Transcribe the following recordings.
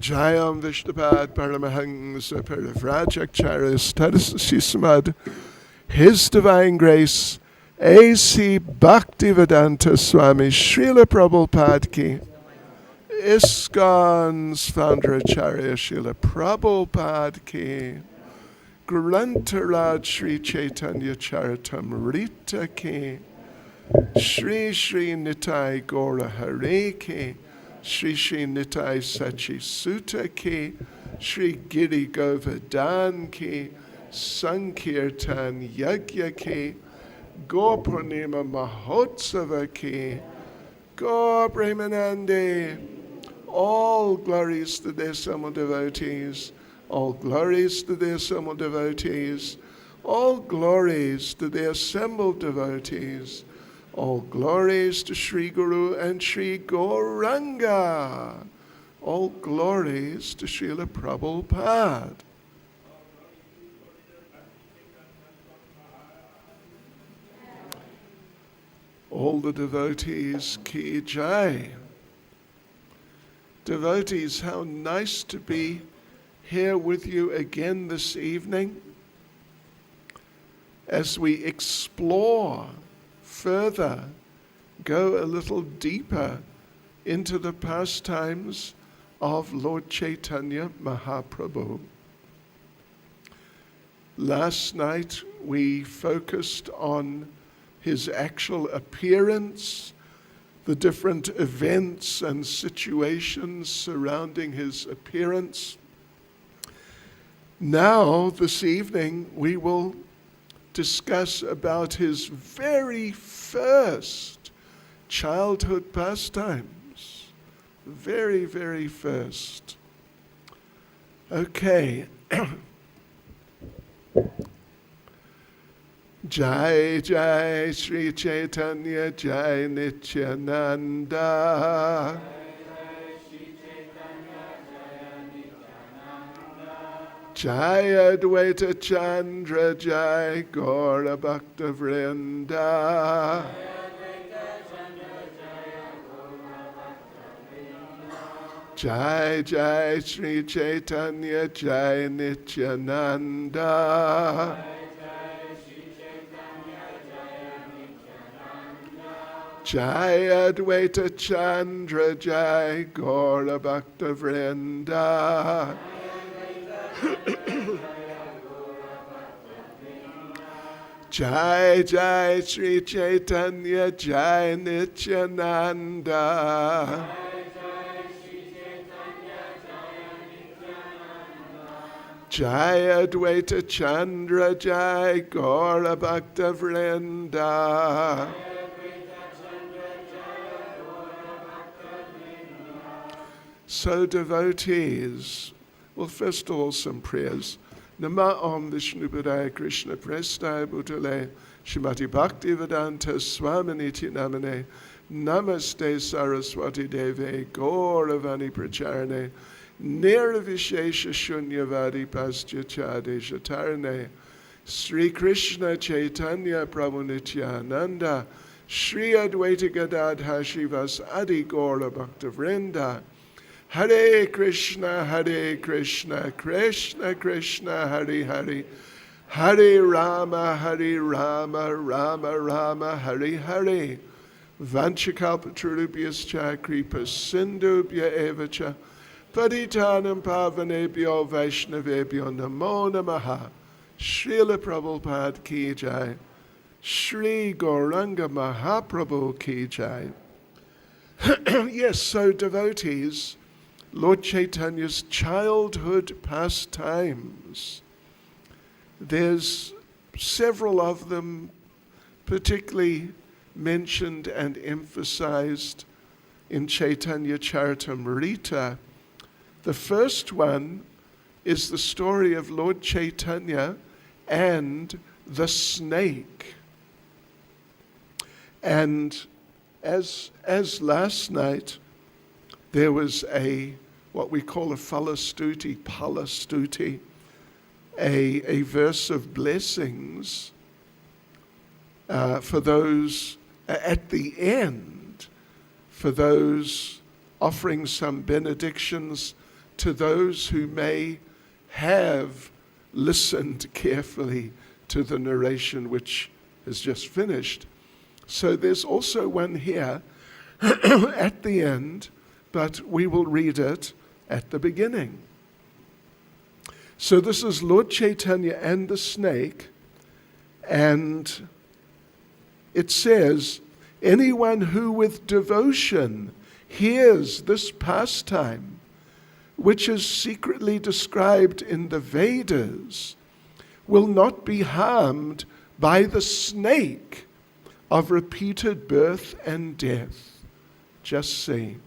Jayam Vishnupad Paramahansa Parivrajakcharis Tadashisamad, His Divine Grace, A.C. Bhaktivedanta Swami Srila Prabhupada Ki, ISKCON's founder Acharya Srila Prabhupada Ki, Grantaraj Sri Chaitanya Charitamrita Ki, Shri Shri Nitai Gaura Hare Ki, Shri Shri Nitai Sachi Sutta Ki, Shri Giri Govardhan Ki, Sankirtan Yagya Ki, Gaur Purnima Mahotsava Ki, Gaur Premanande. All glories to their assembled devotees, all glories to their assembled devotees, all glories to their assembled devotees, all glories to Sri Guru and Sri Gauranga, all glories to Srila Prabhupada. All the devotees ki jai. Devotees, how nice to be here with you again this evening as we explore further, go a little deeper into the pastimes of Lord Caitanya Mahaprabhu. Last night we focused on his actual appearance, the different events and situations surrounding his appearance. Now, this evening, we will discuss about his very first childhood pastimes. Very, very first. Okay. Jai Jai Sri Chaitanya Jai Nityananda. Jai Advaita Chandra Jai Gaura Bhakta Vrinda. Jai Jai Sri Chaitanya Jai Nityananda. Jai Advaita Chandra Jai Gaura Bhakta Vrinda. Jai Jai Sri Chaitanya Jai Nityananda. Jai Advaita Chandra Jai Gaura Bhakta Vrinda. So devotees, well, first of all, some prayers. Nama Om Vishnu Padaya Krishna Prestaya Bhutale Shrimati Bhaktivedanta Swaminiti Namane Namaste Saraswati Deve Gauravani Pracharane Nirvishesha Shunyavadi Pastya Chadesha Tarane Sri Krishna Chaitanya Prabhu Nityananda Sri Advaita Gadadha Shivas Adi Gaura Bhakta Vrinda Hare Krishna, Krishna Krishna, Hare Hare, Hare Rama, Rama Rama, Hare Hare. Vanchakalpatarubhyascha kripa sindubhya evacha, patitanam pavanebhyo vaishnavebhyo namo namaha. Srila Prabhupada ki jai, Sri Gauranga Mahaprabhu ki jai. Yes, so devotees, Lord Chaitanya's childhood pastimes. There's several of them particularly mentioned and emphasized in Chaitanya Charitamrita. The first one is the story of Lord Caitanya and the snake. And as last night, there was what we call a palastuti, a verse of blessings for those at the end, for those offering some benedictions to those who may have listened carefully to the narration which has just finished. So there's also one here at the end, but we will read it at the beginning. So this is Lord Caitanya and the snake, and it says, anyone who with devotion hears this pastime, which is secretly described in the Vedas, will not be harmed by the snake of repeated birth and death. Just see.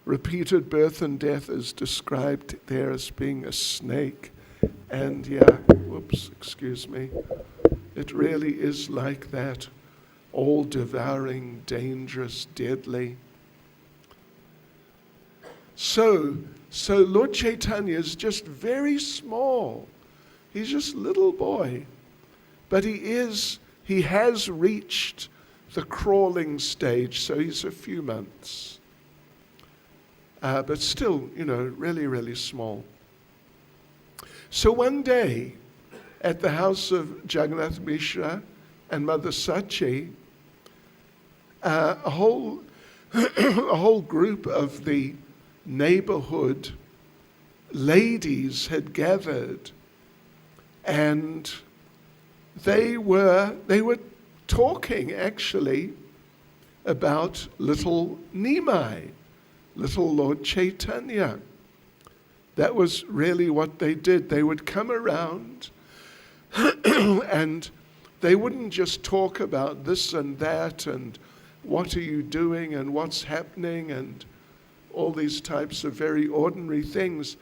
Repeated birth and death is described there as being a snake. And excuse me. It really is like that. All-devouring, dangerous, deadly. So Lord Caitanya is just very small. He's just a little boy. But he has reached the crawling stage, so he's a few months. But still, really, really small. So one day, at the house of Jagannath Mishra and Mother Sachi, a whole group of the neighborhood ladies had gathered, and they were talking actually about little Nimai, little Lord Caitanya. That was really what they did. They would come around and they wouldn't just talk about this and that and what are you doing and what's happening and all these types of very ordinary things,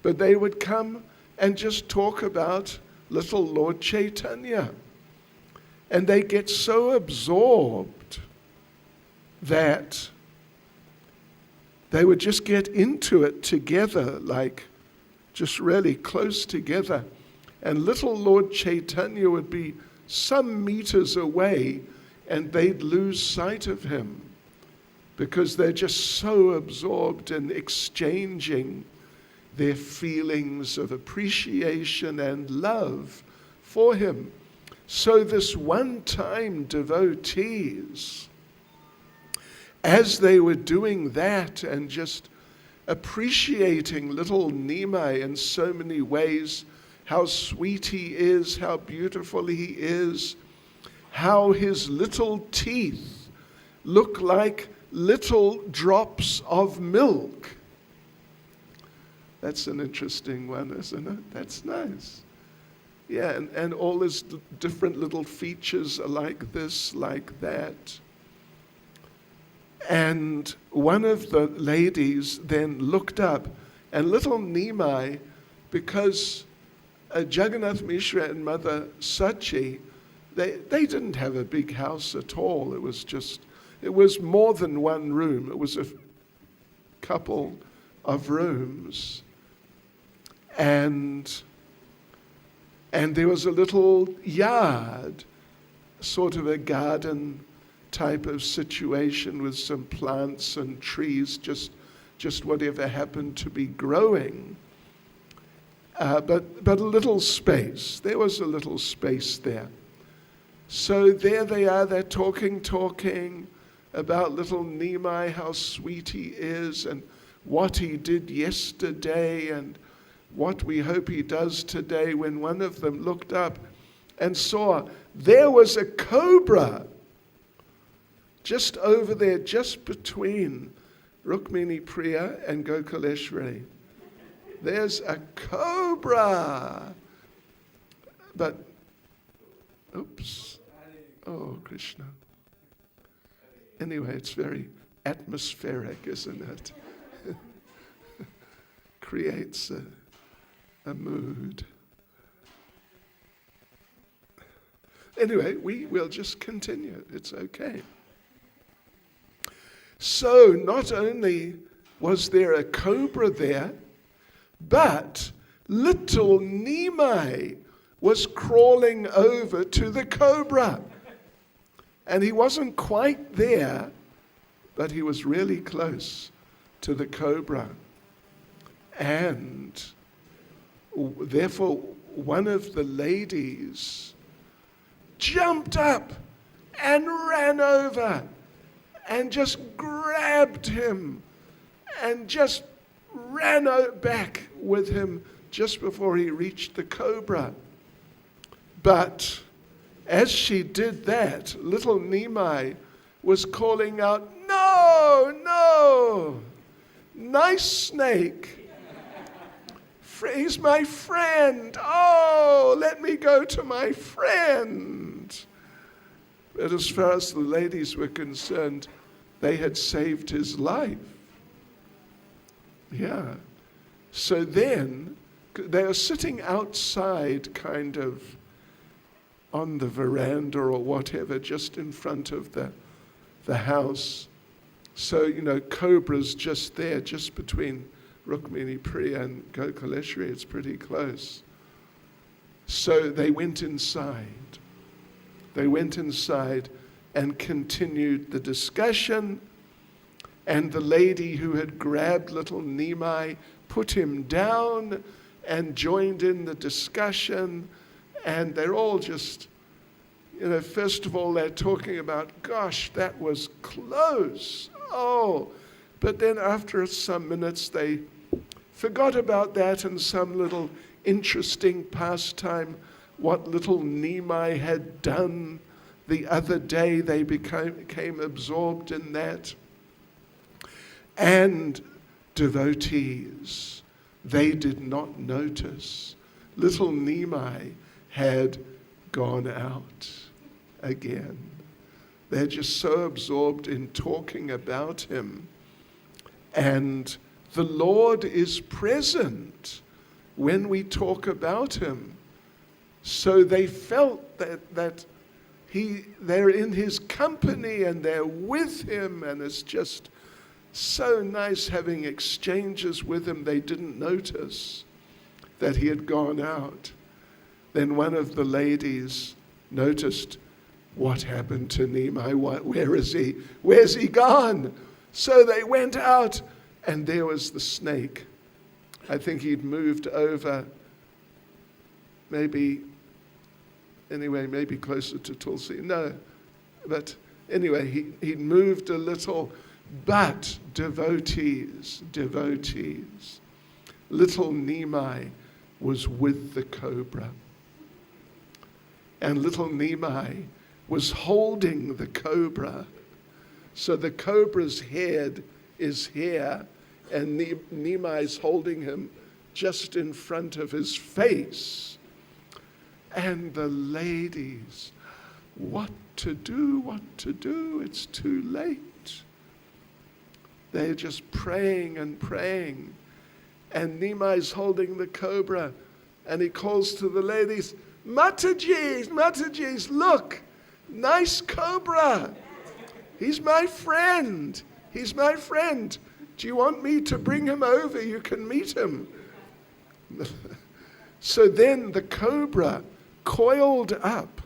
but they would come and just talk about little Lord Caitanya. And they get so absorbed that they would just get into it together, like just really close together. And little Lord Caitanya would be some meters away and they'd lose sight of him because they're just so absorbed in exchanging their feelings of appreciation and love for him. So this one-time devotees, as they were doing that and just appreciating little Nimai in so many ways, how sweet he is, how beautiful he is, how his little teeth look like little drops of milk. That's an interesting one, isn't it? That's nice. Yeah, and all his different little features are like this, like that. And one of the ladies then looked up, and little Nimai, because Jagannath Mishra and Mother Sachi, they didn't have a big house at all. It was more than one room. It was a couple of rooms. And there was a little yard, sort of a garden type of situation with some plants and trees, just whatever happened to be growing. But a little space. There was a little space there. So there they are, they're talking about little Nimai, how sweet he is, and what he did yesterday, and what we hope he does today, when one of them looked up and saw there was a cobra just over there, just between Rukmini Priya and Gokuleshwari. There's a cobra. But, oops. Oh, Krishna. Anyway, it's very atmospheric, isn't it? Creates a mood. Anyway, we will just continue. It's okay. So not only was there a cobra there, but little Nimai was crawling over to the cobra. And he wasn't quite there, but he was really close to the cobra. And therefore, one of the ladies jumped up and ran over and just grabbed him and just ran back with him just before he reached the cobra. But as she did that, little Nimai was calling out, "No, no, nice snake. He's my friend. Oh, let me go to my friend." But as far as the ladies were concerned, they had saved his life. Yeah. So then, they are sitting outside, kind of on the veranda or whatever, just in front of the house. So, Cobra's just there, just between Rukmini Priya and Gokuleshwari. It's pretty close. So they went inside. They went inside and continued the discussion. And the lady who had grabbed little Nimai put him down and joined in the discussion. And they're all just, first of all, they're talking about, gosh, that was close. Oh, but then after some minutes, they forgot about that and some little interesting pastime, what little Nimai had done the other day. They became absorbed in that. And devotees, they did not notice little Nimai had gone out again. They're just so absorbed in talking about him. And the Lord is present when we talk about him. So they felt that they're in his company and they're with him, and it's just so nice having exchanges with him. They didn't notice that he had gone out. Then one of the ladies noticed, what happened to Nimai? Where is he? Where's he gone? So they went out, and there was the snake. I think he'd moved over, maybe closer to Tulsi. No, but anyway, he'd moved a little. But devotees, little Nimai was with the cobra. And little Nimai was holding the cobra. So the cobra's head is here, and Nimai's holding him just in front of his face. And the ladies, what to do? It's too late. They're just praying and praying. And Nimai's holding the cobra, and he calls to the ladies, Matajis, look, nice cobra. He's my friend. Do you want me to bring him over? You can meet him. So then the cobra coiled up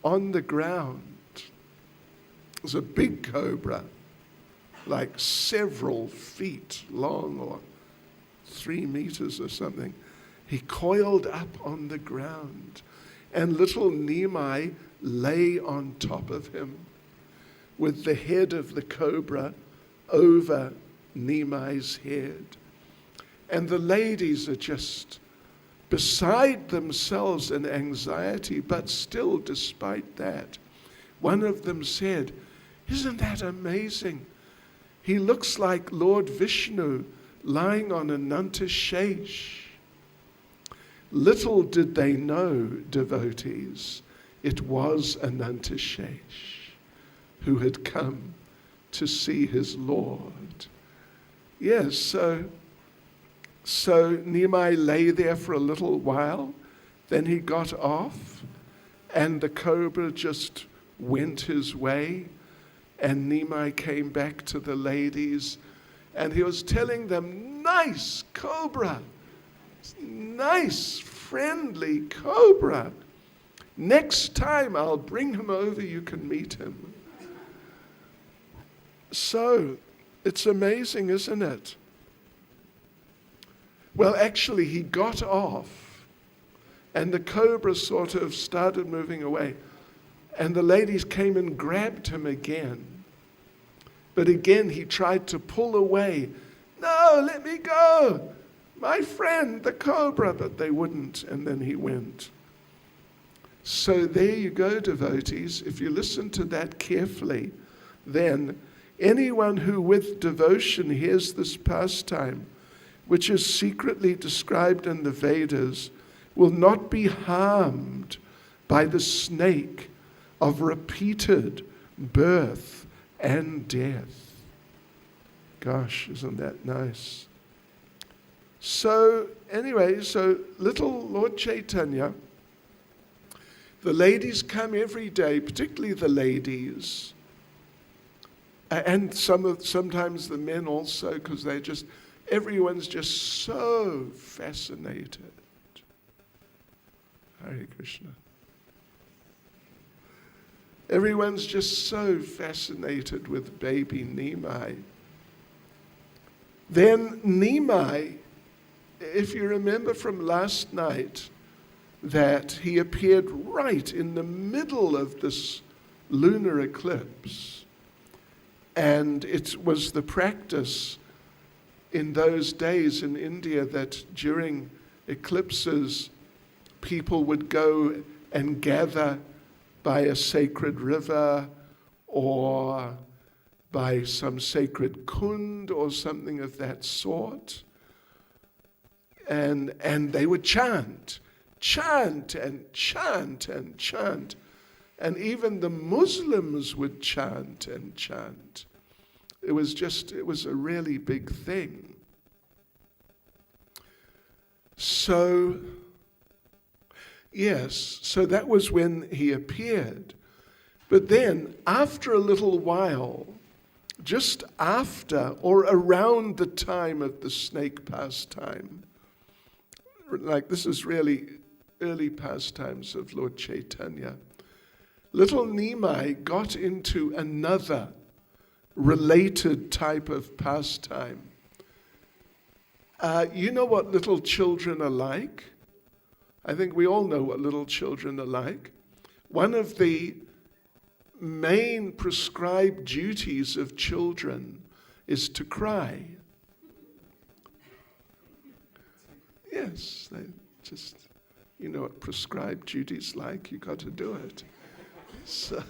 on the ground. It was a big cobra, like several feet long, or 3 meters or something. He coiled up on the ground, and little Nimai lay on top of him with the head of the cobra over Nimai's head. And the ladies are just beside themselves in anxiety, but still, despite that, one of them said, "Isn't that amazing? He looks like Lord Vishnu lying on Ananta Shesh." Little did they know, devotees, it was Ananta Shesh who had come to see his Lord. Yes, so Nimai lay there for a little while, then he got off, and the cobra just went his way. And Nimai came back to the ladies, and he was telling them, nice cobra, nice, friendly cobra. Next time I'll bring him over, you can meet him. So, it's amazing, isn't it? Well, actually, he got off, and the cobra sort of started moving away. And the ladies came and grabbed him again. But again, he tried to pull away. No, let me go. My friend, the cobra. But they wouldn't, and then he went. So there you go, devotees. If you listen to that carefully, then anyone who with devotion hears this pastime, which is secretly described in the Vedas, will not be harmed by the snake of repeated birth and death. Gosh, isn't that nice? So anyway, so little Lord Caitanya, the ladies come every day, particularly the ladies, and sometimes the men also, because everyone's just so fascinated. Hare Krishna. Everyone's just so fascinated with baby Nimai. Then Nimai, if you remember from last night, that he appeared right in the middle of this lunar eclipse. And it was the practice in those days in India that during eclipses, people would go and gather by a sacred river or by some sacred kund or something of that sort. And they would chant and chant and chant. And even the Muslims would chant and chant. It was a really big thing. So, yes, so that was when he appeared. But then, after a little while, just after or around the time of the snake pastime, like this is really early pastimes of Lord Caitanya, little Nimai got into another related type of pastime. You know what little children are like? I think we all know what little children are like. One of the main prescribed duties of children is to cry. Yes, they just, you know what prescribed duties like, you got to do it. So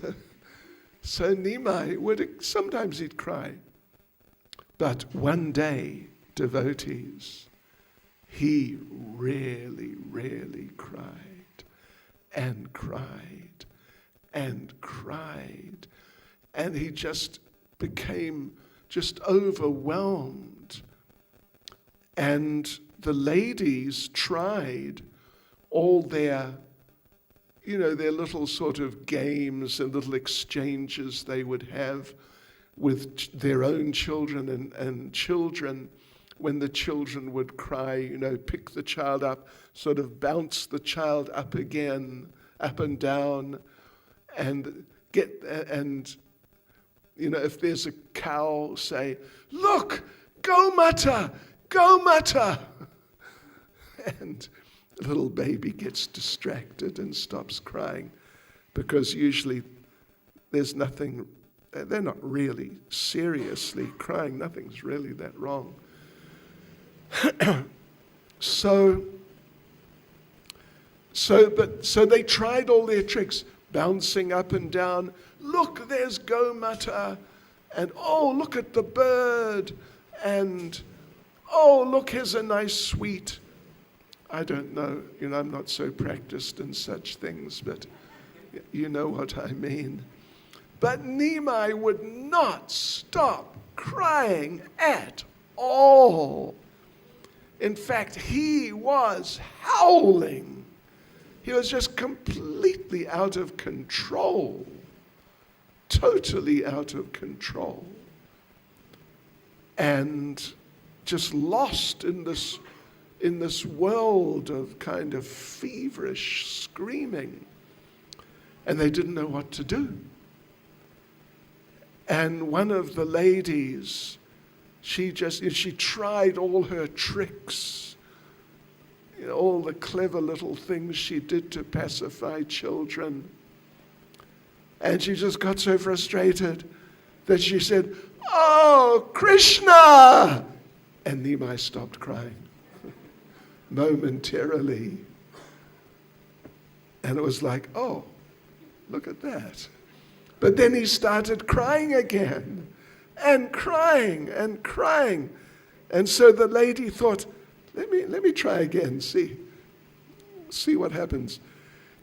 Nimai sometimes he'd cry. But one day, devotees, he really, really cried and cried and cried. And he just became just overwhelmed. And the ladies tried all their little sort of games and little exchanges they would have with their own children and children. When the children would cry, pick the child up, sort of bounce the child up again, up and down, and if there's a cow, say, "Look, go Mata, go Mata." And the little baby gets distracted and stops crying, because usually there's nothing, they're not really seriously crying, nothing's really that wrong. So they tried all their tricks, bouncing up and down. Look, there's Gomata, and oh, look at the bird, and oh, look, here's a nice sweet. I don't know, I'm not so practiced in such things, but you know what I mean. But Nimai would not stop crying at all. In fact, he was howling. He was just completely out of control, totally out of control, and just lost in this world of kind of feverish screaming. And they didn't know what to do. And one of the ladies, she tried all her tricks all the clever little things she did to pacify children. And she just got so frustrated that she said, "Oh, Krishna!" And Nimai stopped crying momentarily. And it was like, oh, look at that. But then he started crying again, and crying and crying. And so the lady thought, let me try again, see what happens.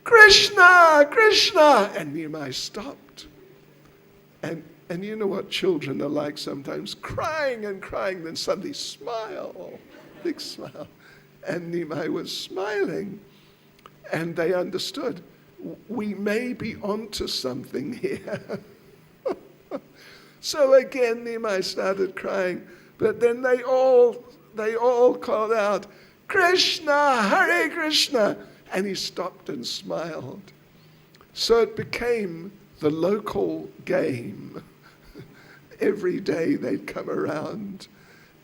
"Krishna, Krishna!" And Nimai stopped. And you know what children are like sometimes, crying and crying, then suddenly smile, big smile. And Nimai was smiling. And they understood, we may be onto something here. So again, Nimai started crying. But then they all called out, "Krishna, Hare Krishna!" And he stopped and smiled. So it became the local game. Every day they'd come around,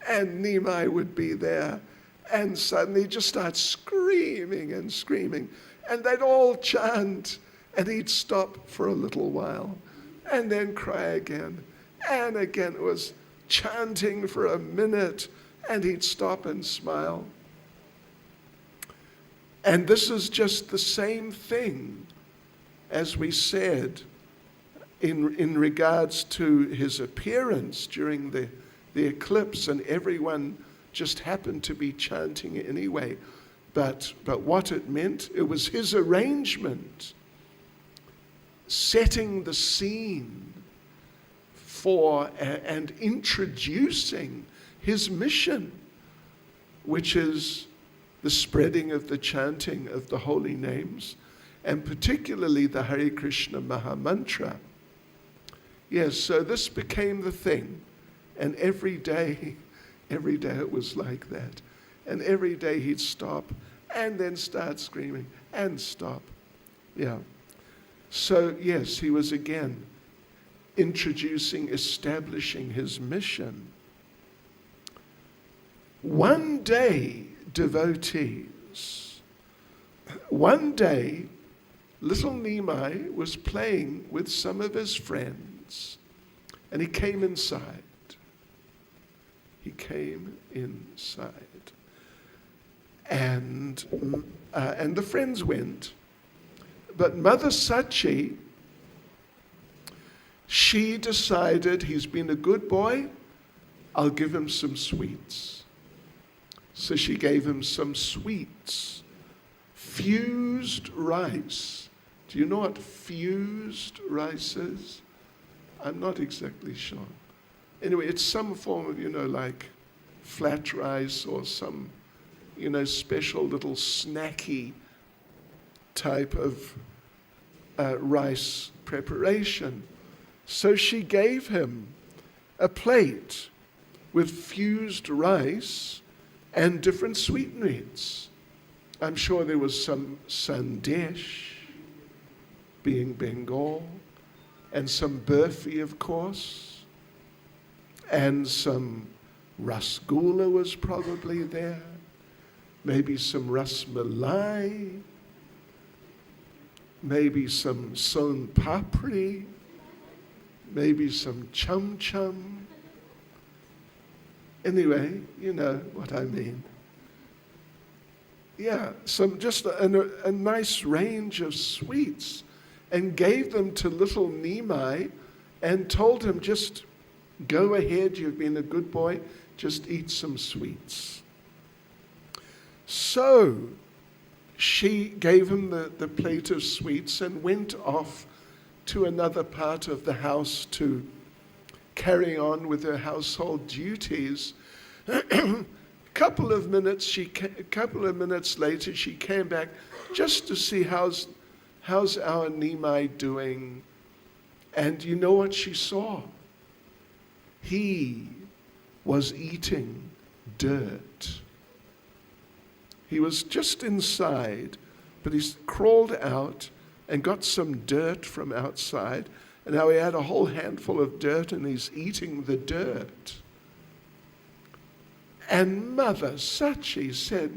and Nimai would be there, and suddenly just start screaming and screaming. And they'd all chant, and he'd stop for a little while, and then cry again. And again, it was chanting for a minute, and he'd stop and smile. And this is just the same thing as we said in regards to his appearance during the eclipse, and everyone just happened to be chanting anyway. But what it meant, it was his arrangement, setting the scene for and introducing his mission, which is the spreading of the chanting of the holy names, and particularly the Hare Krishna Maha Mantra. Yes, so this became the thing, and every day it was like that. And every day he'd stop and then start screaming and stop. Yeah. So yes, he was again establishing his mission. One day, devotees, one day, little Nimai was playing with some of his friends, and he came inside. He came inside. And the friends went. But Mother Sachi, she decided he's been a good boy, I'll give him some sweets. So she gave him some sweets. Fused rice. Do you know what fused rice is? I'm not exactly sure. Anyway, it's some form of, like flat rice or some, special little snacky type of rice preparation. So she gave him a plate with fused rice and different sweetmeats. I'm sure there was some sandesh, being Bengal, and some burfi, of course, and some rasgulla was probably there, maybe some ras malai, maybe some son papri, maybe some chum chum. Anyway, you know what I mean. Yeah, just a nice range of sweets, and gave them to little Nimai and told him, just go ahead, you've been a good boy, just eat some sweets. So she gave him the plate of sweets and went off to another part of the house to carry on with her household duties. A couple of minutes later, she came back just to see how's our Nimai doing. And you know what she saw? He was eating dirt. He was just inside, but he's crawled out and got some dirt from outside, and now he had a whole handful of dirt and he's eating the dirt. And Mother Sachi said,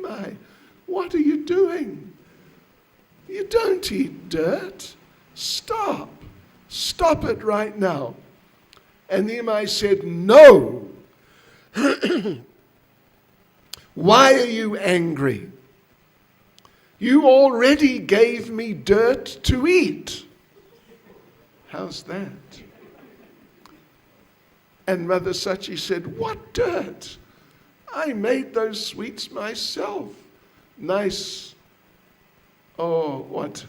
Nimai, what are you doing? You don't eat dirt. Stop. Stop it right now. And Nimai said, no. Why are you angry? You already gave me dirt to eat. How's that? And Mother Sachi said, what dirt? I made those sweets myself. Nice. Oh, what?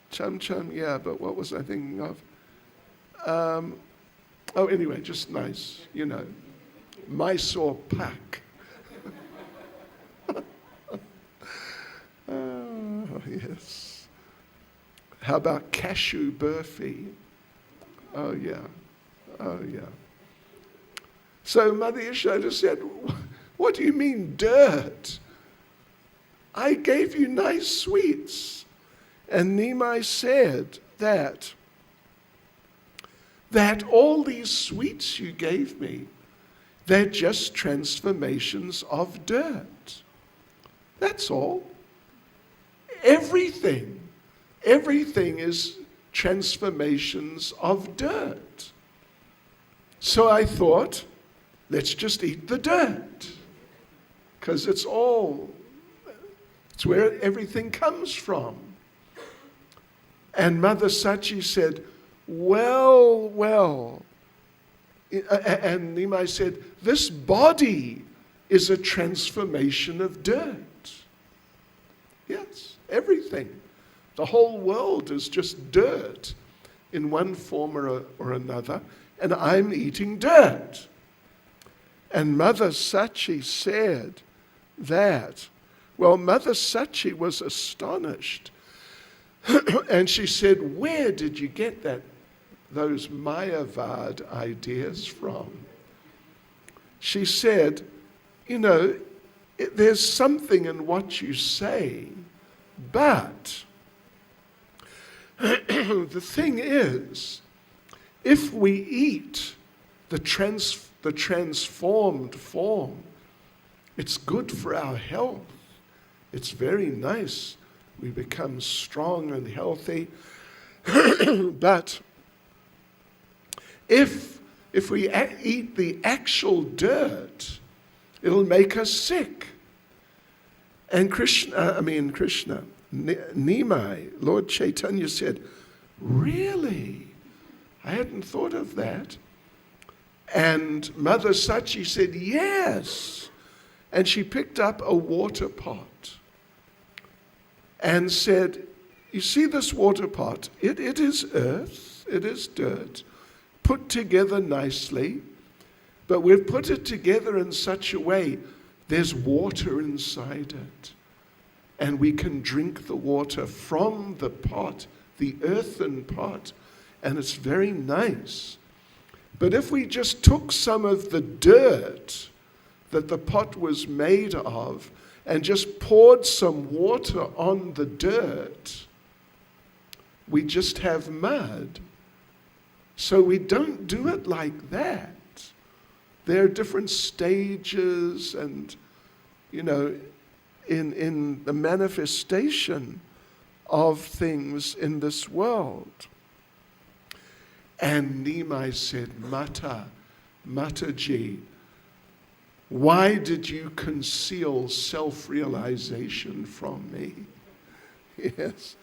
Chum chum, yeah, but what was I thinking of? Anyway, just nice, Mysore pak. Oh, yes. How about cashew burfi? Oh, yeah. Oh, yeah. So Mother Yashoda said, what do you mean dirt? I gave you nice sweets. And Nimai said that all these sweets you gave me, they're just transformations of dirt. That's all. Everything is transformations of dirt. So I thought, let's just eat the dirt, because it's where everything comes from. And Mother Sachi said, well. And Nimai said, this body is a transformation of dirt. Yes, everything. The whole world is just dirt in one form or another, and I'm eating dirt. And Mother Sachi said that. Well, Mother Sachi was astonished. And she said, where did you get those Mayavad ideas from? She said, there's something in what you say, but the thing is, if we eat the transformed form, it's good for our health. It's very nice. We become strong and healthy. But if we eat the actual dirt, it'll make us sick. And Nimai, Lord Caitanya said, really? I hadn't thought of that. And Mother Sachi said, yes. And she picked up a water pot and said, you see this water pot? It is earth, it is dirt, put together nicely, but we've put it together in such a way there's water inside it. And we can drink the water from the pot, the earthen pot, and it's very nice. But if we just took some of the dirt that the pot was made of and just poured some water on the dirt, we just have mud. So we don't do it like that. There are different stages and, in the manifestation of things in this world. And Nimai said, Mataji, why did you conceal self-realization from me? Yes.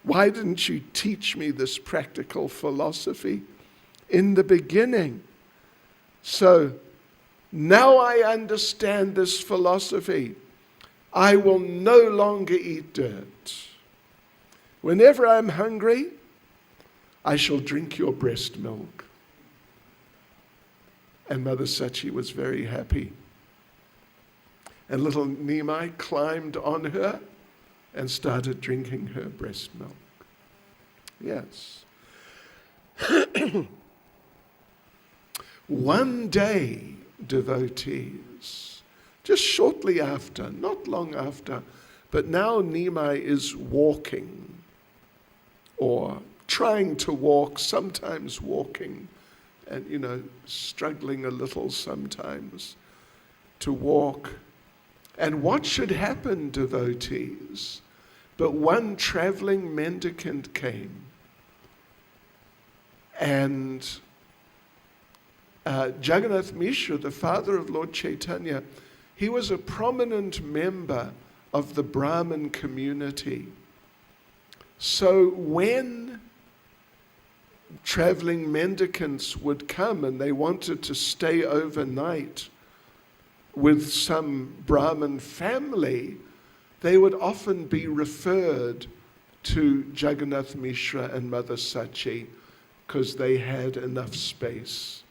Why didn't you teach me this practical philosophy in the beginning? So now I understand this philosophy. I will no longer eat dirt. Whenever I'm hungry, I shall drink your breast milk. And Mother Sachi was very happy. And little Nimai climbed on her and started drinking her breast milk. Yes. One day, devotees, just shortly after, not long after, but now Nimai is walking, or trying to walk, sometimes walking, and struggling a little sometimes to walk. And what should happen, devotees? But one traveling mendicant came, and Jagannath Mishra, the father of Lord Caitanya, he was a prominent member of the Brahmin community. So when traveling mendicants would come and they wanted to stay overnight with some Brahmin family, they would often be referred to Jagannath Mishra and Mother Sachi because they had enough space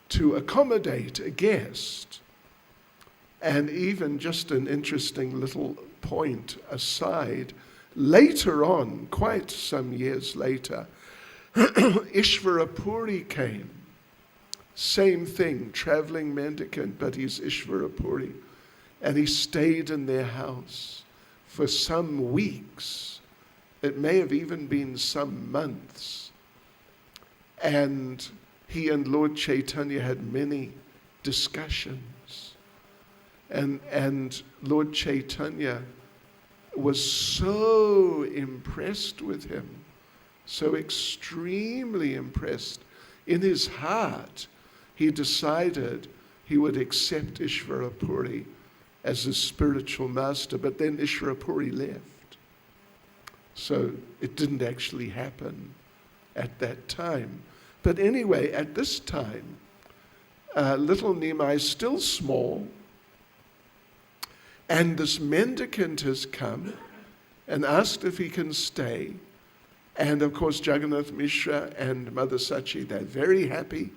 to accommodate a guest. And even just an interesting little point aside, later on, quite some years later, Ishvarapuri came. Same thing, traveling mendicant, but he's Ishvarapuri. And he stayed in their house for some weeks. It may have even been some months. And he and Lord Caitanya had many discussions. And Lord Caitanya was so impressed with him, so extremely impressed. In his heart, he decided he would accept Ishvarapuri as his spiritual master, but then Ishvarapuri left. So it didn't actually happen at that time. But anyway, at this time, little Nimai is still small, and this mendicant has come and asked if he can stay. And of course, Jagannath Mishra and Mother Sachi, they're very happy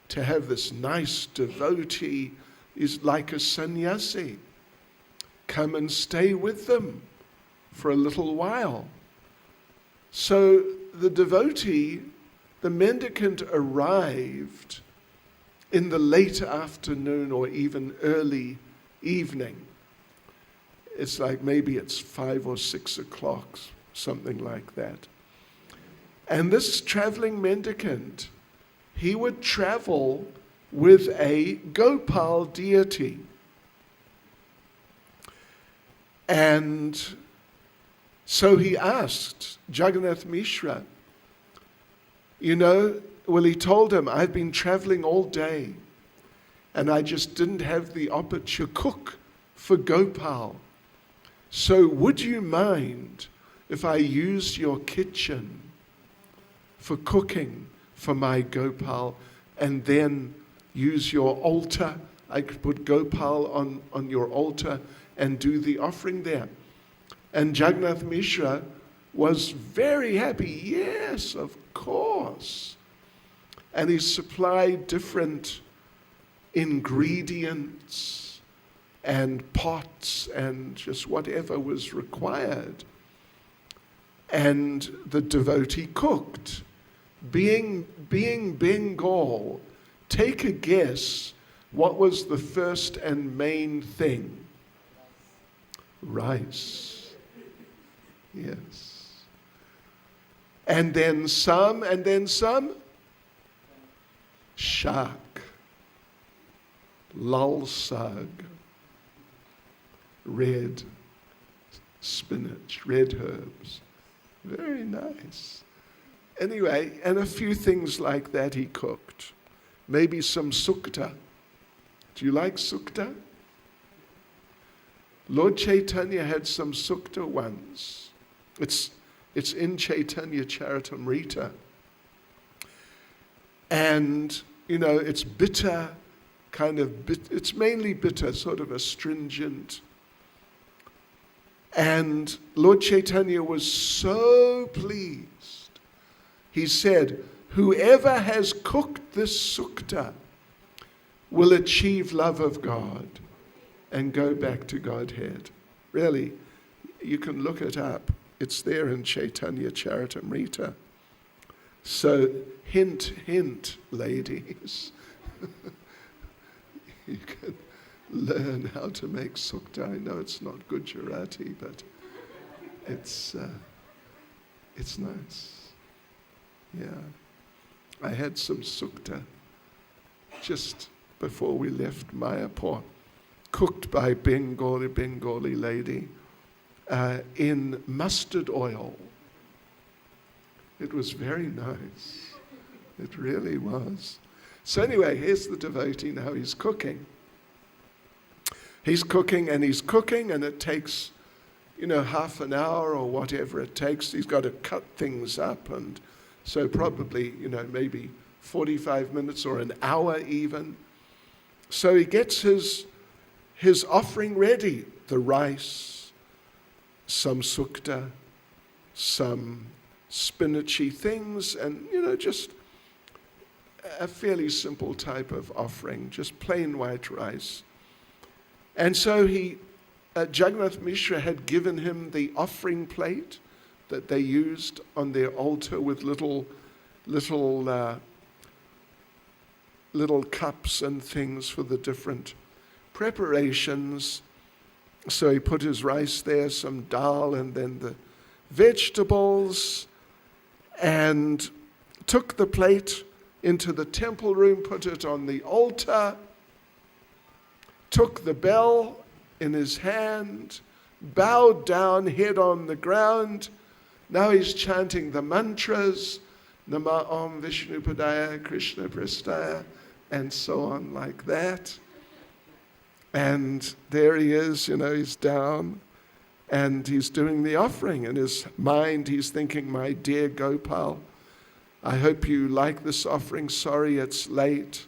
to have this nice devotee, is like a sannyasi, come and stay with them for a little while. So the devotee, the mendicant, arrived in the late afternoon or even early evening. It's like maybe it's 5 or 6 o'clock, something like that. And this traveling mendicant, he would travel with a Gopal deity. And so he asked Jagannath Mishra, he told him, I've been traveling all day and I just didn't have the opportunity to cook for Gopal. So would you mind if I used your kitchen for cooking for my Gopal, and then use your altar? I could put Gopal on your altar and do the offering there. And Jagannath Mishra was very happy. Yes, of course. And he supplied different ingredients and pots and just whatever was required. And the devotee cooked. Being Bengal, take a guess, what was the first and main thing? Rice. Yes. And then some. Shak. Lal sag. Red spinach, red herbs. Very nice. Anyway, and a few things like that he cooked. Maybe some sukta. Do you like sukta? Lord Caitanya had some sukta once. It's in Caitanya Charitamrita. And, it's bitter, it's mainly bitter, sort of astringent. And Lord Caitanya was so pleased. He said, whoever has cooked this sukta will achieve love of God and go back to Godhead. Really, you can look it up. It's there in Caitanya Charitamrita. So, hint, hint, ladies. You can learn how to make sukta. I know it's not Gujarati, but it's nice. Yeah. I had some sukta just before we left Mayapur. cooked by Bengali lady in mustard oil. It was very nice. It really was. So anyway, here's the devotee now. He's cooking. He's cooking, and it takes, half an hour or whatever it takes. He's got to cut things up, and so probably, maybe 45 minutes or an hour even. So he gets his offering ready, the rice, some sukta, some spinachy things, and, just a fairly simple type of offering, just plain white rice. And so Jagannath Mishra had given him the offering plate that they used on their altar with little cups and things for the different preparations. So he put his rice there, some dal, and then the vegetables, and took the plate into the temple room, put it on the altar, took the bell in his hand, bowed down, head on the ground. Now he's chanting the mantras, Nama Om Vishnu Padaya, Krishna Prestaya, and so on like that. And there he is, he's down, and he's doing the offering. In his mind, he's thinking, my dear Gopal, I hope you like this offering. Sorry it's late.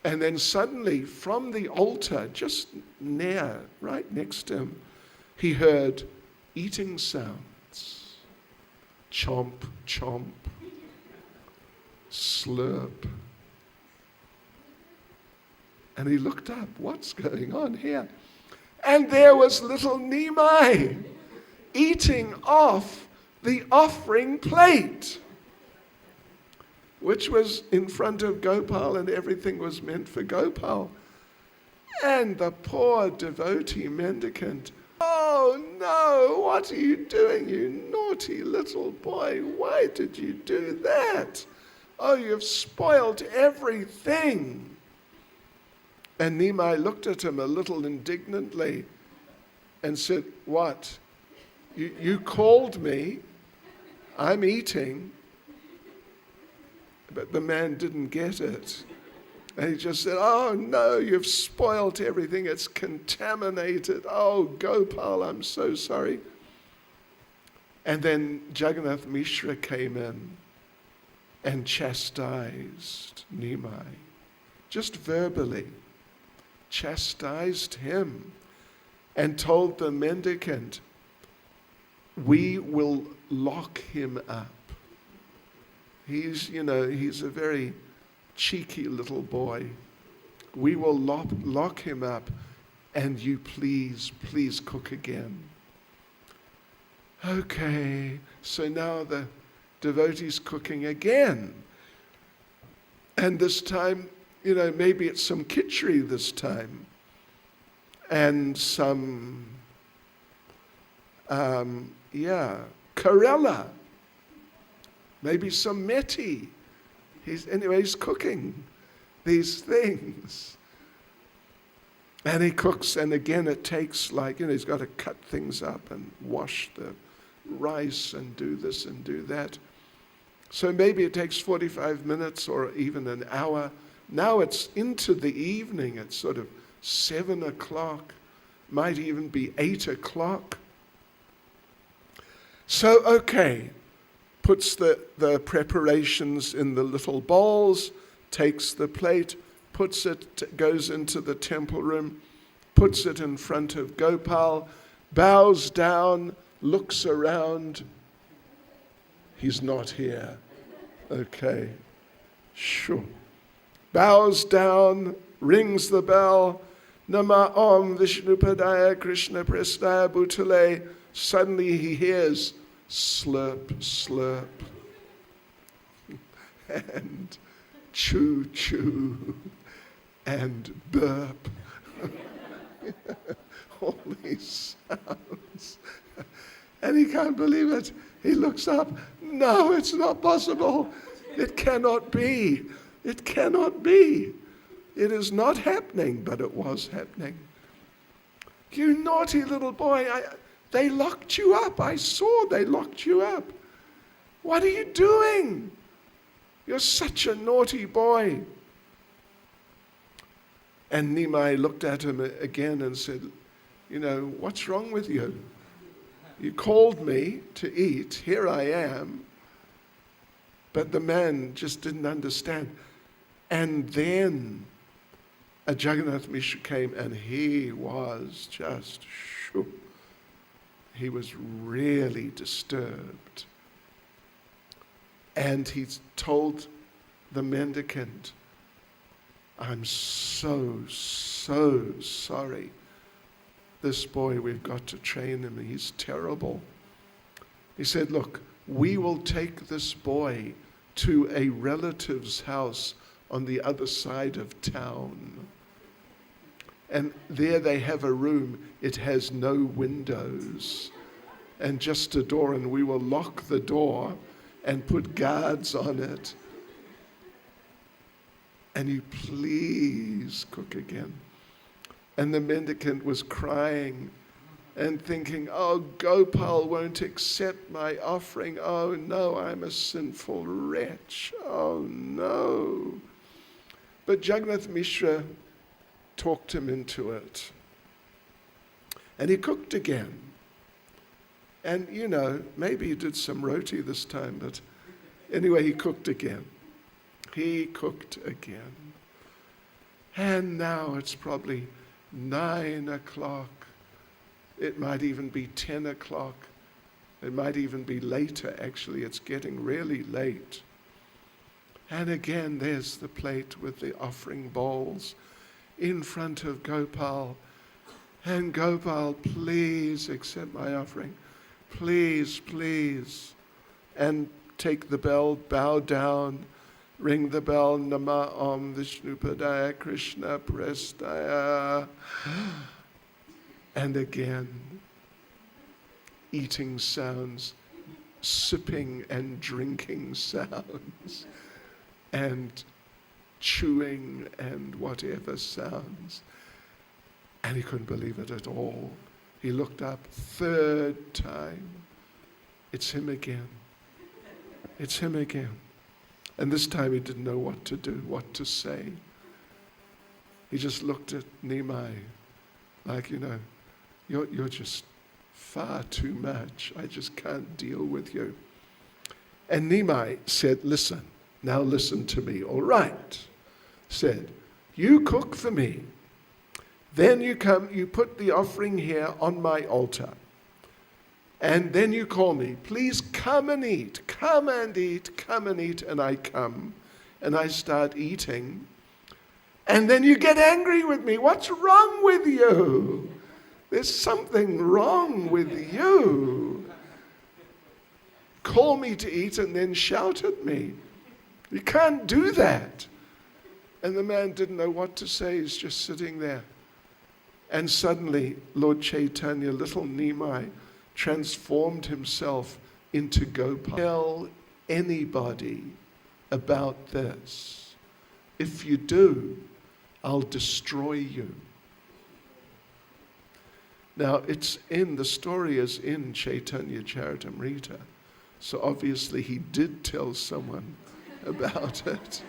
And then suddenly, from the altar, just right next to him, he heard eating sounds. Chomp, chomp, slurp. And he looked up, what's going on here? And there was little Nimai eating off the offering plate, which was in front of Gopal, and everything was meant for Gopal. And the poor devotee mendicant, oh no, what are you doing, you naughty little boy? Why did you do that? Oh, you've spoiled everything. And Nimai looked at him a little indignantly and said, what? You called me, I'm eating. But the man didn't get it. And he just said, oh no, you've spoiled everything. It's contaminated. Oh, Gopal, I'm so sorry. And then Jagannath Mishra came in and chastised Nimai, just verbally chastised him, and told the mendicant, we will lock him up. He's a very cheeky little boy. We will lock him up, and you please cook again. Okay, so now the devotee's cooking again. And this time, maybe it's some khichdi this time, and some, Karela, maybe some meti. He's cooking these things. And he cooks, and again it takes he's got to cut things up and wash the rice and do this and do that. So maybe it takes 45 minutes or even an hour. Now it's into the evening. It's sort of 7 o'clock, might even be 8 o'clock. So, okay, puts the preparations in the little bowls, takes the plate, puts it, goes into the temple room, puts it in front of Gopal, bows down, looks around. He's not here. Okay, sure. Bows down, rings the bell, Nama Om Vishnu Padaya Krishna Prestaya Bhutale. Suddenly he hears slurp, slurp, and chew, chew, and burp. All these sounds. And he can't believe it. He looks up. No, it's not possible. It cannot be. It cannot be. It is not happening, but it was happening. You naughty little boy, they locked you up. I saw they locked you up. What are you doing? You're such a naughty boy. And Nimai looked at him again and said, what's wrong with you? You called me to eat. Here I am. But the man just didn't understand. And then a Jagannath Mishra came, and he was just, he was really disturbed. And he told the mendicant, I'm so sorry. This boy, we've got to train him. He's terrible. He said, look, we will take this boy to a relative's house on the other side of town. And there they have a room. It has no windows and just a door, and we will lock the door and put guards on it. And you please cook again. And the mendicant was crying and thinking, oh, Gopal won't accept my offering. Oh no, I'm a sinful wretch. Oh no. But Jagannath Mishra talked him into it. And he cooked again. And maybe he did some roti this time, but anyway, he cooked again. He cooked again. And now it's probably 9 o'clock. It might even be 10 o'clock. It might even be later, actually. It's getting really late. And again, there's the plate with the offering bowls in front of Gopal. And Gopal, please accept my offering. Please, please. And take the bell, bow down, ring the bell, Nama Om Vishnupadaya Krishna Prestaya. And again, eating sounds, sipping and drinking sounds, and chewing and whatever sounds. And he couldn't believe it at all. He looked up, 3rd time. It's him again. It's him again. And this time he didn't know what to do, what to say. He just looked at Nimai like, you're just far too much. I just can't deal with you. And Nimai said, listen to me, all right. Said, you cook for me. Then you come, you put the offering here on my altar. And then you call me, please come and eat, come and eat, come and eat. And I come and I start eating. And then you get angry with me. What's wrong with you? There's something wrong with you. Call me to eat and then shout at me. You can't do that. And the man didn't know what to say. He's just sitting there. And suddenly, Lord Caitanya, little Nimai, transformed himself into Gopal. Tell anybody about this. If you do, I'll destroy you. Now, the story is in Chaitanya Charitamrita. So obviously he did tell someone about it.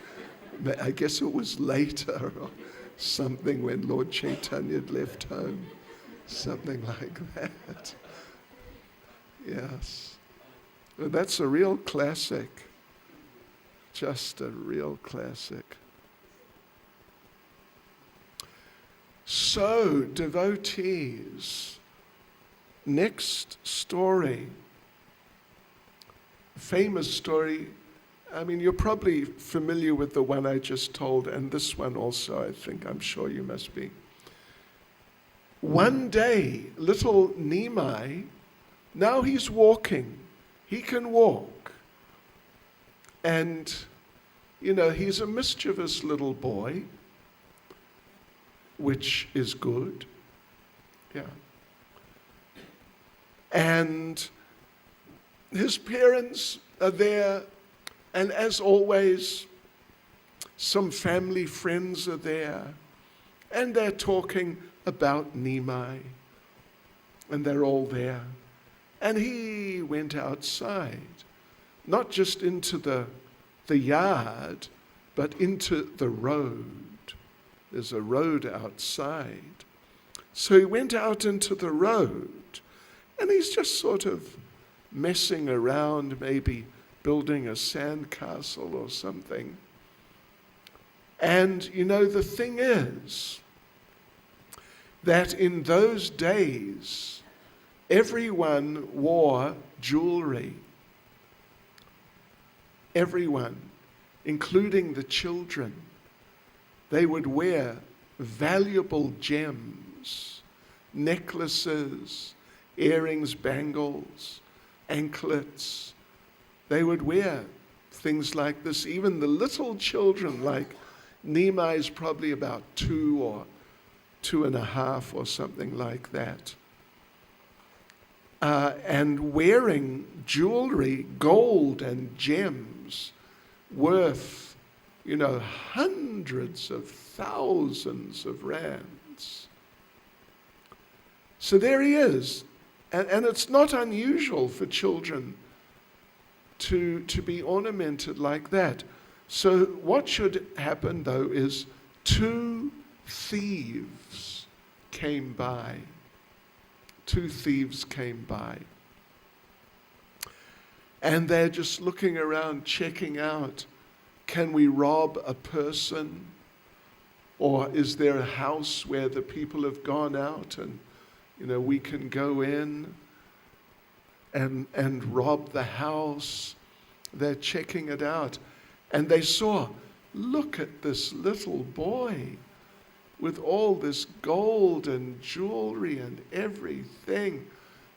I guess it was later or something when Lord Caitanya had left home. Something like that. Yes. Well, that's a real classic. Just a real classic. So, devotees, next story, famous story. I mean, you're probably familiar with the one I just told, and this one also, I'm sure you must be. One day, little Nimai, now he's walking. He can walk. And, he's a mischievous little boy, which is good. Yeah. And his parents are there, and as always, Some family friends are there, and they're talking about Nehemiah. And they're all there. And he went outside, not just into the yard, but into the road. There's a road outside. So he went out into the road, and he's just sort of messing around, maybe building a sandcastle or something. And, the thing is that in those days, everyone wore jewelry. Everyone, including the children. They would wear valuable gems, necklaces, earrings, bangles, anklets. They would wear things like this. Even the little children, like Nehemiah's probably about 2 or 2.5 or something like that. And wearing jewelry, gold and gems, worth, hundreds of thousands of rands. So there he is. And it's not unusual for children to be ornamented like that. So what should happen, though, is 2 thieves came by. 2 thieves came by. And they're just looking around, checking out, can we rob a person? Or is there a house where the people have gone out and, we can go in and rob the house? They're checking it out. And they saw, look at this little boy with all this gold and jewelry and everything.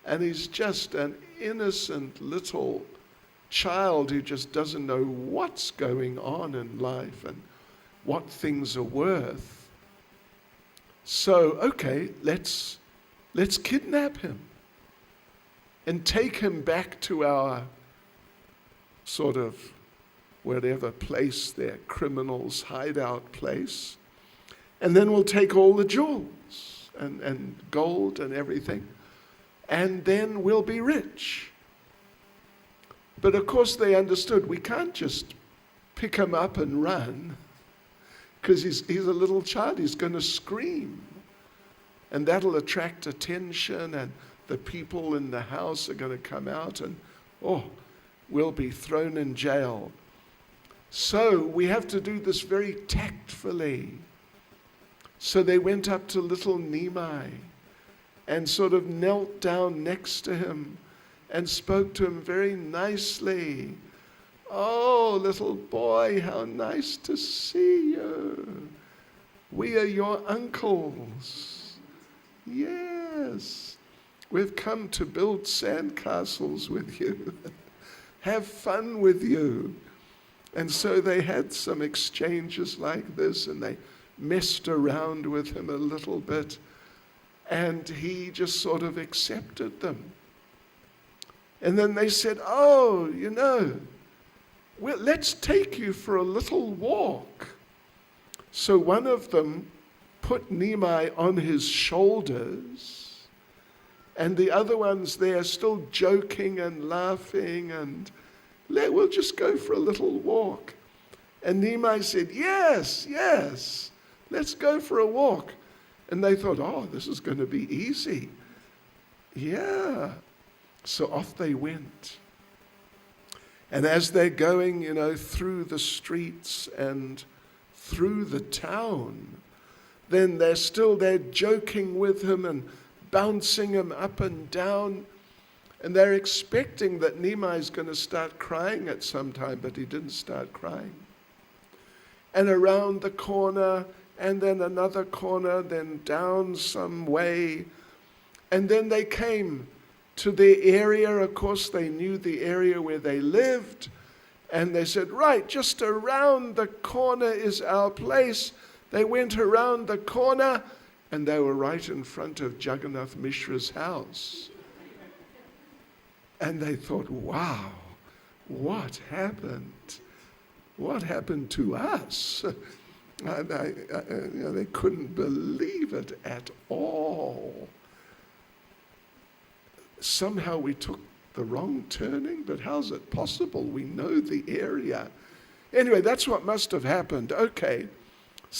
And he's just an innocent little child who just doesn't know what's going on in life and what things are worth. So, okay, let's kidnap him and take him back to our sort of whatever place, their criminals' hideout place. And then we'll take all the jewels and gold and everything, and then we'll be rich. But of course they understood we can't just pick him up and run, because he's a little child. He's going to scream, and that'll attract attention, and the people in the house are going to come out, and we'll be thrown in jail. So we have to do this very tactfully. So they went up to little Nehemiah and sort of knelt down next to him and spoke to him very nicely. Oh, little boy, how nice to see you. We are your uncles. Yes, we've come to build sandcastles with you, have fun with you. And so they had some exchanges like this, and they messed around with him a little bit, and he just sort of accepted them. And then they said, let's take you for a little walk. So one of them put Nehemiah on his shoulders, and the other one's there still joking and laughing, and we'll just go for a little walk. And Nehemiah said, yes, let's go for a walk. And they thought, this is going to be easy. Yeah. So off they went. And as they're going, through the streets and through the town, then they're still there joking with him and bouncing him up and down. And they're expecting that Nehemiah's going to start crying at some time, but he didn't start crying. And around the corner, and then another corner, then down some way. And then they came to the area. Of course, they knew the area where they lived. And they said, right, just around the corner is our place. They went around the corner, and they were right in front of Jagannath Mishra's house. And they thought, wow, what happened? what happened to us? They couldn't believe it at all. Somehow we took the wrong turning, but how's it possible? We know the area. Anyway, that's what must have happened. Okay,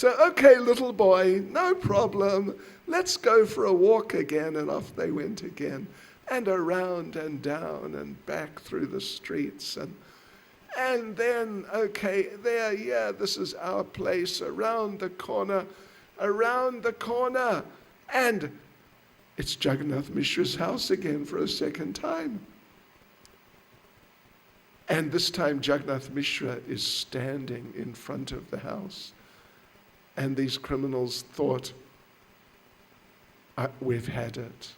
little boy, no problem. Let's go for a walk again. And off they went again, and around and down and back through the streets. And then, this is our place, around the corner. And it's Jagannath Mishra's house again for a second time. And this time Jagannath Mishra is standing in front of the house. And these criminals thought, we've had it.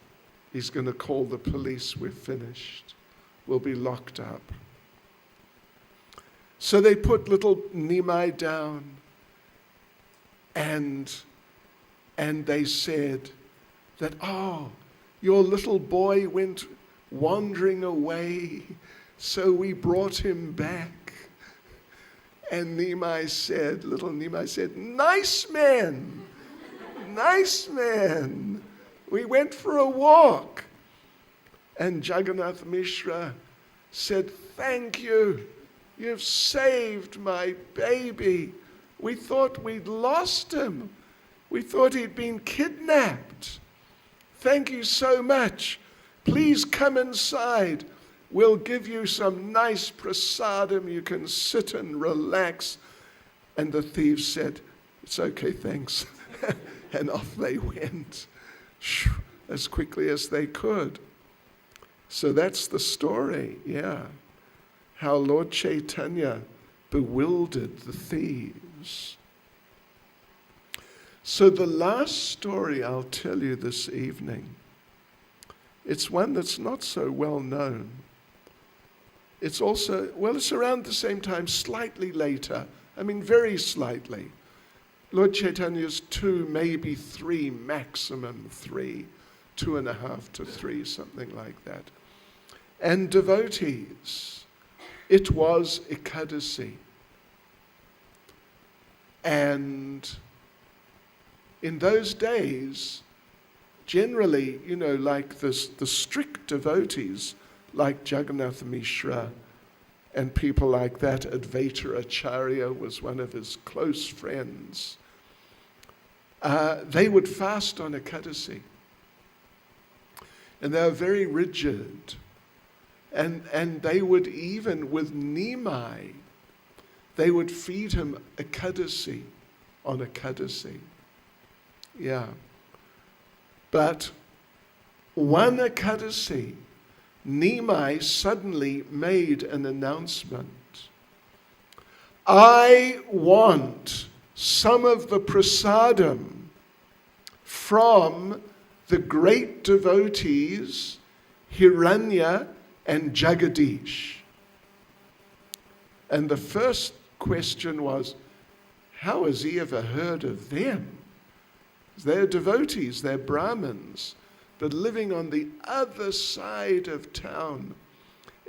He's going to call the police, we're finished. We'll be locked up. So they put little Nimai down, and they said that, your little boy went wandering away, so we brought him back. And little Nimai said, nice man, we went for a walk. And Jagannath Mishra said, thank you, you've saved my baby. We thought we'd lost him. We thought he'd been kidnapped. Thank you so much. Please come inside. We'll give you some nice prasadam. You can sit and relax. And the thieves said, it's okay, thanks. And off they went as quickly as they could. So that's the story, how Lord Caitanya bewildered the thieves. So the last story I'll tell you this evening, it's one that's not so well known. It's also, it's around the same time, slightly later. I mean, very slightly. Lord Caitanya's 2, maybe 3, maximum 3, 2.5 to 3, something like that. And devotees, it was Ekadasi. And in those days, generally, like the strict devotees, like Jagannath Mishra and people like that, Advaita Acharya was one of his close friends, they would fast on Ekadasi. And they were very rigid. And they would, even with Nimai, they would feed him Ekadasi on Ekadasi. Yeah. But one Ekadasi, Nimai suddenly made an announcement. I want some of the prasadam from the great devotees Hiranya and Jagadish. And the first question was, how has he ever heard of them? They're devotees, they're Brahmins, but living on the other side of town.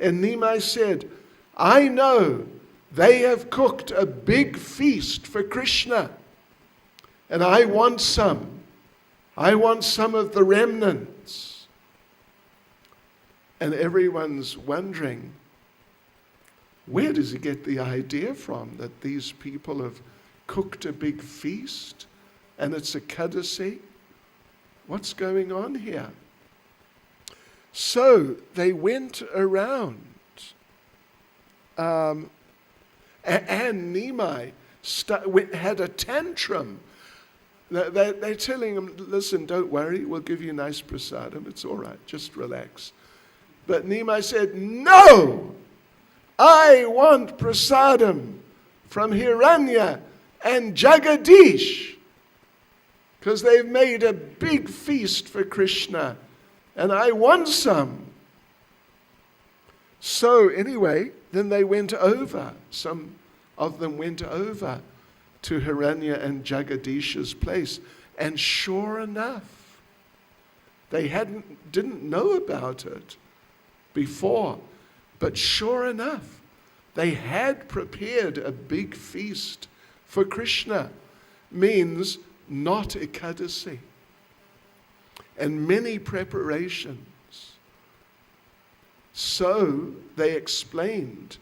And Nimai said, I know they have cooked a big feast for Krishna, and I want some. I want some of the remnants. And everyone's wondering, where does he get the idea from that these people have cooked a big feast and it's Ekadasi? What's going on here? So they went around, and Nimai had a tantrum. They're telling him, listen, don't worry, we'll give you nice prasadam, it's all right, just relax. But Nimai said, no, I want prasadam from Hiranya and Jagadish, because they've made a big feast for Krishna, and I want some. So anyway, then they went over, some of them went over to Hiranya and Jagadish's place, and sure enough, they didn't know about it before, but sure enough, They had prepared a big feast for Krishna, means not Ekadasi, and many preparations. So they explained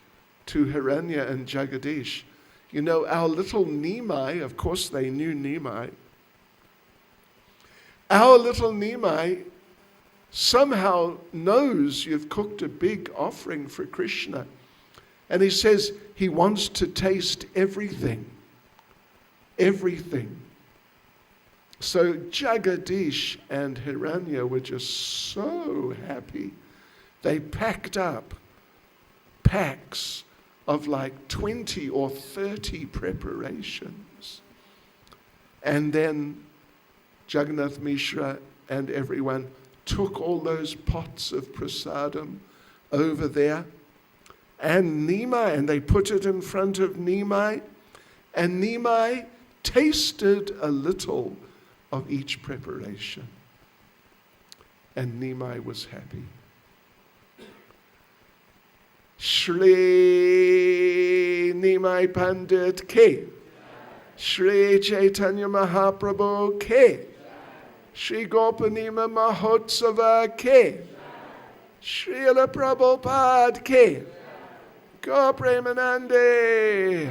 to Hiranya and Jagadish, you know, our little Nimai, of course they knew Nimai, our little Nimai somehow knows you've cooked a big offering for Krishna. And he says he wants to taste everything. Everything. So Jagadish and Hiranya were just so happy. They packed up packs of like 20 or 30 preparations. And then Jagannath Mishra and everyone took all those pots of prasadam over there and Nimai, and they put it in front of Nimai, and Nimai tasted a little of each preparation. And Nimai was happy. Shri Nimai Pandit Ke, Shri Chaitanya Mahaprabhu Ke, Shri Gopanima Mahotsava Ke, Srila Prabhupada Ke, Go Premanande.